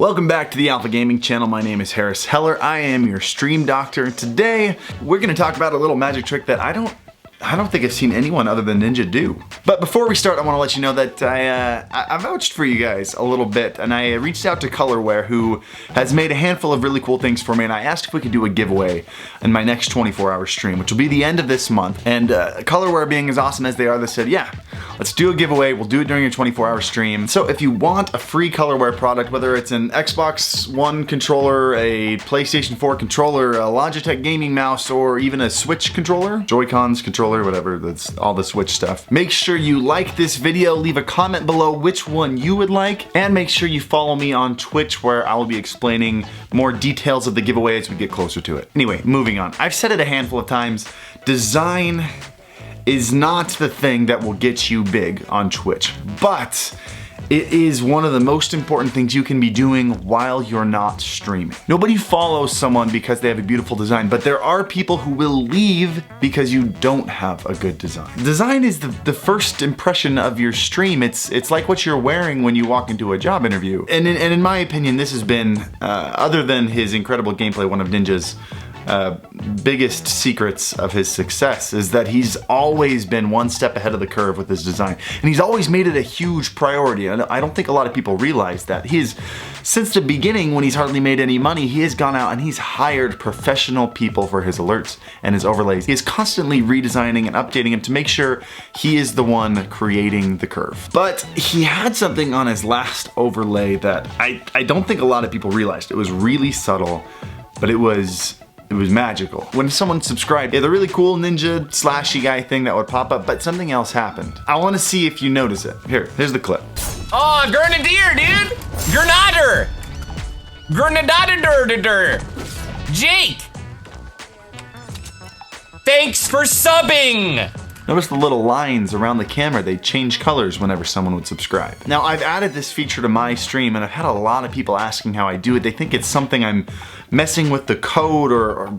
Welcome back to the Alpha Gaming channel. My name is Harris Heller. I am your stream doctor. Today, we're gonna talk about a little magic trick that I don't think I've seen anyone other than Ninja do. But before we start, I want to let you know that I vouched for you guys a little bit, and I reached out to Colorware, who has made a handful of really cool things for me, and I asked if we could do a giveaway in my next 24-hour stream, which will be the end of this month. And Colorware, being as awesome as they are, they said, yeah, let's do a giveaway. We'll do it during your 24-hour stream. So if you want a free Colorware product, whether it's an Xbox One controller, a PlayStation 4 controller, a Logitech gaming mouse, or even a Switch controller, Joy-Cons controller, whatever, that's all the Switch stuff. Make sure you like this video, leave a comment below which one you would like, and make sure you follow me on Twitch, where I will be explaining more details of the giveaway as we get closer to it. Anyway, moving on. I've said it a handful of times, design is not the thing that will get you big on Twitch, but it is one of the most important things you can be doing while you're not streaming. Nobody follows someone because they have a beautiful design, but there are people who will leave because you don't have a good design. Design is the first impression of your stream. It's like what you're wearing when you walk into a job interview. And in my opinion, this has been, other than his incredible gameplay, one of Ninja's biggest secrets of his success is that he's always been one step ahead of the curve with his design, and he's always made it a huge priority. And I don't think a lot of people realize that. Since the beginning, when he's hardly made any money, he has gone out and he's hired professional people for his alerts and his overlays. He is constantly redesigning and updating them to make sure he is the one creating the curve. But he had something on his last overlay that I don't think a lot of people realized. It was really subtle, but it was magical. When someone subscribed, the really cool ninja slashy guy thing that would pop up, but something else happened. I want to see if you notice it. Here's the clip. Oh, Grenadier, dude! Grenadier! Grenadier! Jake! Thanks for subbing! Notice the little lines around the camera, they change colors whenever someone would subscribe. Now, I've added this feature to my stream, and I've had a lot of people asking how I do it. They think it's something I'm messing with the code or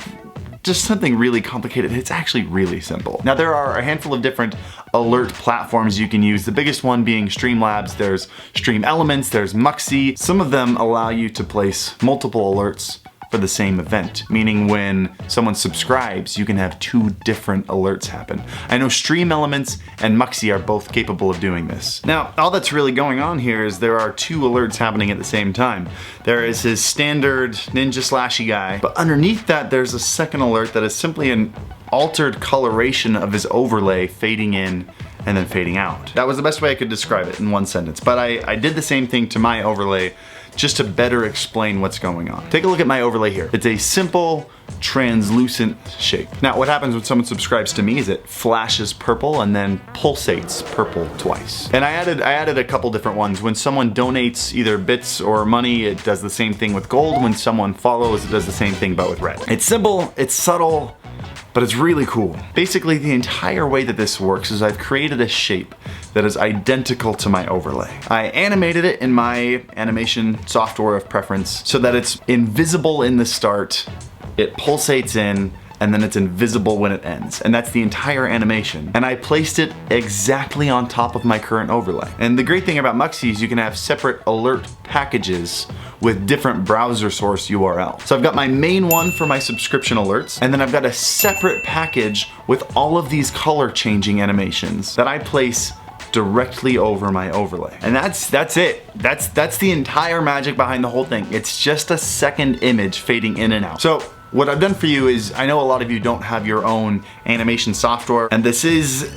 just something really complicated. It's actually really simple. Now, there are a handful of different alert platforms you can use, the biggest one being Streamlabs. There's Stream Elements, there's Muxy. Some of them allow you to place multiple alerts for the same event, meaning when someone subscribes, you can have two different alerts happen. I know Stream Elements and Muxy are both capable of doing this. Now, all that's really going on here is there are two alerts happening at the same time. There is his standard ninja slashy guy, but underneath that there's a second alert that is simply an altered coloration of his overlay fading in and then fading out. That was the best way I could describe it in one sentence, but I did the same thing to my overlay just to better explain what's going on. Take a look at my overlay here. It's a simple, translucent shape. Now, what happens when someone subscribes to me is it flashes purple and then pulsates purple twice. And I added a couple different ones. When someone donates either bits or money, it does the same thing with gold. When someone follows, it does the same thing but with red. It's simple, it's subtle, but it's really cool. Basically, the entire way that this works is I've created a shape that is identical to my overlay. I animated it in my animation software of preference so that it's invisible in the start, it pulsates in, and then it's invisible when it ends. And that's the entire animation. And I placed it exactly on top of my current overlay. And the great thing about Muxy is you can have separate alert packages with different browser source URL. So I've got my main one for my subscription alerts, and then I've got a separate package with all of these color changing animations that I place directly over my overlay. And that's it. That's the entire magic behind the whole thing. It's just a second image fading in and out. So what I've done for you is, I know a lot of you don't have your own animation software, and this is,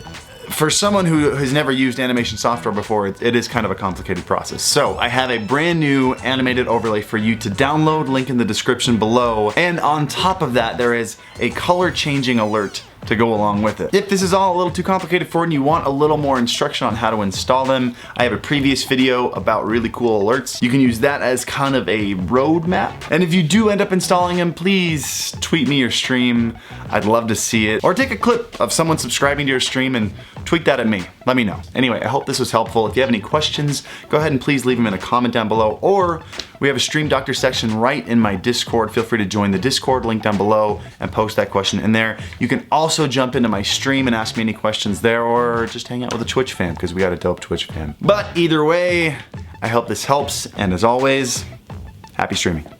for someone who has never used animation software before, it is kind of a complicated process. So I have a brand new animated overlay for you to download, link in the description below. And on top of that, there is a color changing alert to go along with it. If this is all a little too complicated for you and you want a little more instruction on how to install them, I have a previous video about really cool alerts. You can use that as kind of a roadmap. And if you do end up installing them, please tweet me your stream. I'd love to see it. Or take a clip of someone subscribing to your stream and tweet that at me. Let me know. Anyway, I hope this was helpful. If you have any questions, go ahead and please leave them in a comment down below, or we have a Stream Doctor section right in my Discord. Feel free to join the Discord, link down below, and post that question in there. You can also jump into my stream and ask me any questions there, or just hang out with a Twitch fam, because we got a dope Twitch fam. But either way, I hope this helps, and as always, Happy streaming.